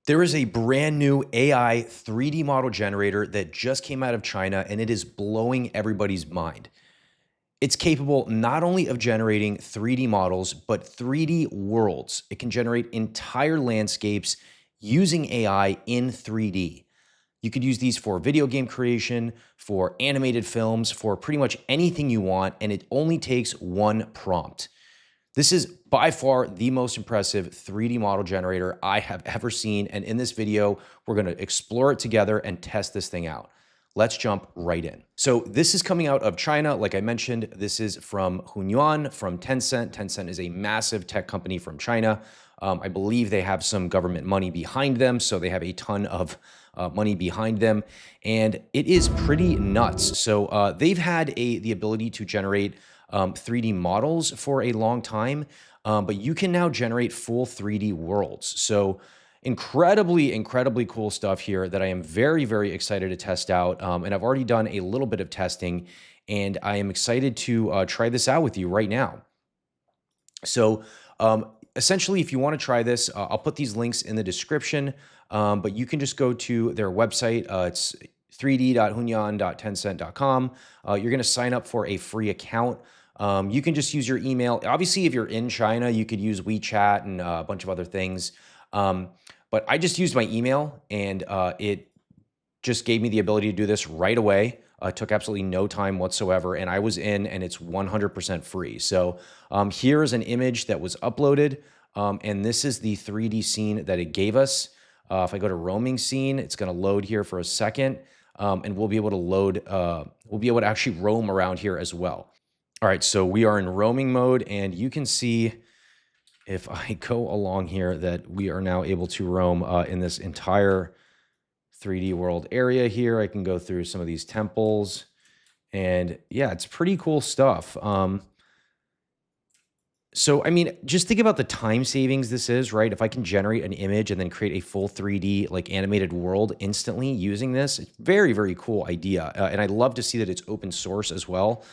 There is a brand new AI 3D model generator that just came out of China, and it is blowing everybody's mind. It's capable not only of generating 3D models, but 3D worlds. It can generate entire landscapes using AI in 3D. You could use these for video game creation, for animated films, for pretty much anything you want, and it only takes one prompt. This is by far the most impressive 3D model generator I have ever seen. And in this video, we're going to explore it together and test this thing out. Let's jump right in. So this is coming out of China. Like I mentioned, this is from Hunyuan, from Tencent. Tencent is a massive tech company from China. I believe they have some government money behind them, so they have a ton of money behind them, and it is pretty nuts. So they've had the ability to generate 3D models for a long time, but you can now generate full 3D worlds. So incredibly cool stuff here that I am very excited to test out. And I've already done a little bit of testing, and I am excited to try this out with you right now. So essentially, if you want to try this, I'll put these links in the description, but you can just go to their website. It's 3d.hunyuan.tencent.com. You're going to sign up for a free account. You can just use your email. Obviously, if you're in China, you could use WeChat and a bunch of other things. But I just used my email, and it just gave me the ability to do this right away. It took absolutely no time whatsoever, and I was in, and it's 100% free. So here is an image that was uploaded, and this is the 3D scene that it gave us. If I go to roaming scene, it's going to load here for a second, and we'll be able to load. We'll be able to actually roam around here as well. All right, so we are in roaming mode, and you can see if I go along here that we are now able to roam in this entire 3D world area here. I can go through some of these temples, and yeah, it's pretty cool stuff. So, I mean, just think about the time savings this is, right? If I can generate an image and then create a full 3D like animated world instantly using this, it's very cool idea. And I love to see that it's open source as well.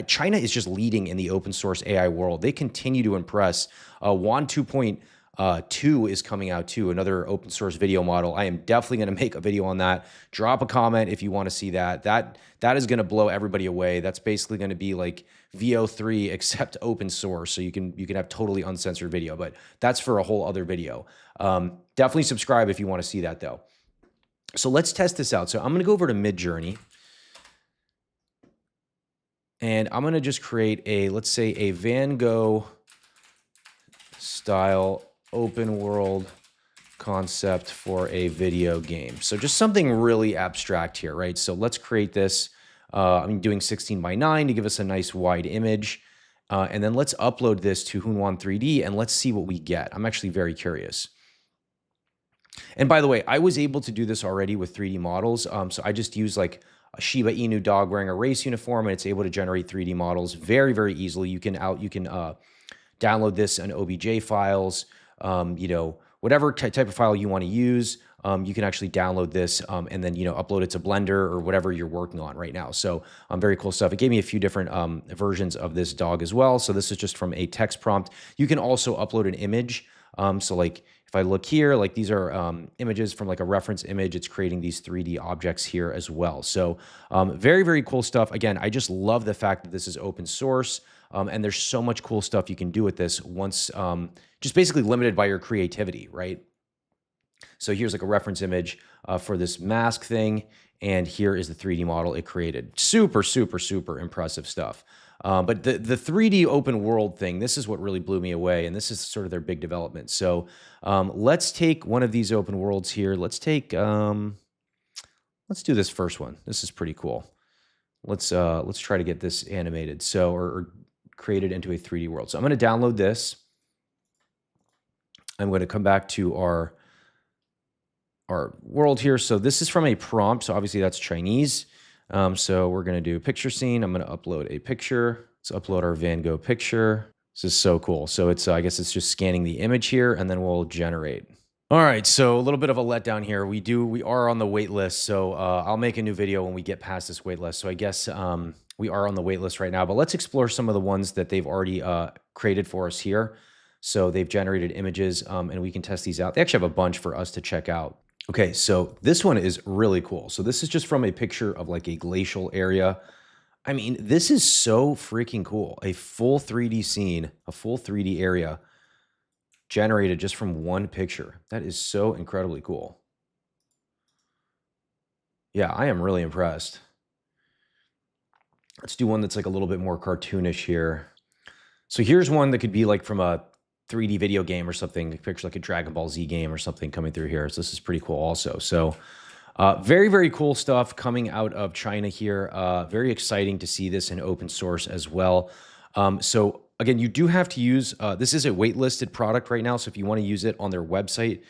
China is just leading in the open source AI world. They continue to impress. Wan 2.2 is coming out too, another open source video model. I am definitely going to make a video on that. Drop a comment if you want to see that. That is going to blow everybody away. That's basically going to be like VO3 except open source, so you can have totally uncensored video. But that's for a whole other video. Definitely subscribe if you want to see that though. So let's test this out. So I'm going to go over to Midjourney. And I'm going to just create a, let's say, a Van Gogh style open world concept for a video game. So just something really abstract here, right? So let's create this. I'm doing 16:9 to give us a nice wide image. And then let's upload this to Hunyuan 3D and let's see what we get. I'm actually very curious. And by the way, I was able to do this already with 3D models. So I just use like a Shiba Inu dog wearing a race uniform, and it's able to generate 3D models very easily. You can download this in OBJ files, whatever type of file you want to use. You can actually download this and then upload it to Blender or whatever you're working on right now. So very cool stuff. It gave me a few different versions of this dog as well. So this is just from a text prompt. You can also upload an image. So like if I look here, like these are images from like a reference image. It's creating these 3D objects here as well. So very cool stuff. Again, I just love the fact that this is open source. And there's so much cool stuff you can do with this once, just basically limited by your creativity, right? So here's like a reference image for this mask thing. And here is the 3D model it created. Super impressive stuff. But the 3D open world thing, this is what really blew me away. And this is sort of their big development. So let's take one of these open worlds here. Let's take, let's do this first one. This is pretty cool. Let's try to get this animated. So, or created into a 3D world. So I'm going to download this. I'm going to come back to our world here. So this is from a prompt. So obviously that's Chinese. So we're going to do picture scene. I'm going to upload a picture. Let's upload our Van Gogh picture. This is so cool. So it's, I guess it's just scanning the image here and then we'll generate. All right. So a little bit of a letdown here. We are on the wait list. So I'll make a new video when we get past this wait list. So I guess we are on the wait list right now, but let's explore some of the ones that they've already created for us here. So they've generated images and we can test these out. They actually have a bunch for us to check out. Okay, so this one is really cool. So this is just from a picture of like a glacial area. I mean, this is so freaking cool. A full 3D scene, a full 3D area generated just from one picture. That is so incredibly cool. Yeah, I am really impressed. Let's do one that's like a little bit more cartoonish here. So here's one that could be like from a 3D video game or something. Picture like a Dragon Ball Z game or something coming through here. So this is pretty cool also. So very, very cool stuff coming out of China here. Very exciting to see this in open source as well. So again, you do have to use, this is a waitlisted product right now. So if you want to use it on their website,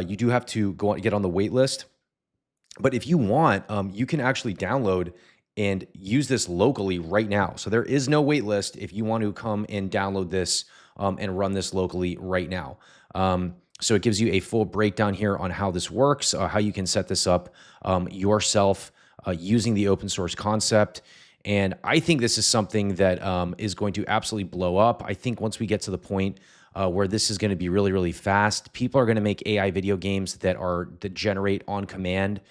you do have to go get on the wait list. But if you want, you can actually download and use this locally right now. So there is no wait list if you want to come and download this and run this locally right now. So it gives you a full breakdown here on how this works, how you can set this up yourself using the open source concept. And I think this is something that is going to absolutely blow up. I think once we get to the point where this is going to be really, really fast, people are going to make AI video games that generate on command.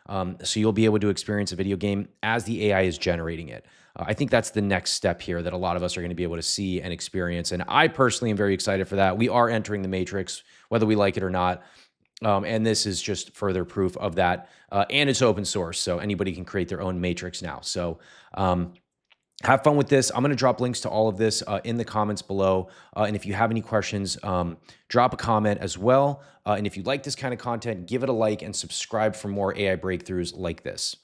So you'll be able to experience a video game as the AI is generating it. I think that's the next step here that a lot of us are going to be able to see and experience. And I personally am very excited for that. We are entering the matrix, whether we like it or not. And this is just further proof of that. And it's open source, so anybody can create their own matrix now. So have fun with this. I'm going to drop links to all of this in the comments below. And if you have any questions, drop a comment as well. And if you like this kind of content, give it a like and subscribe for more AI breakthroughs like this.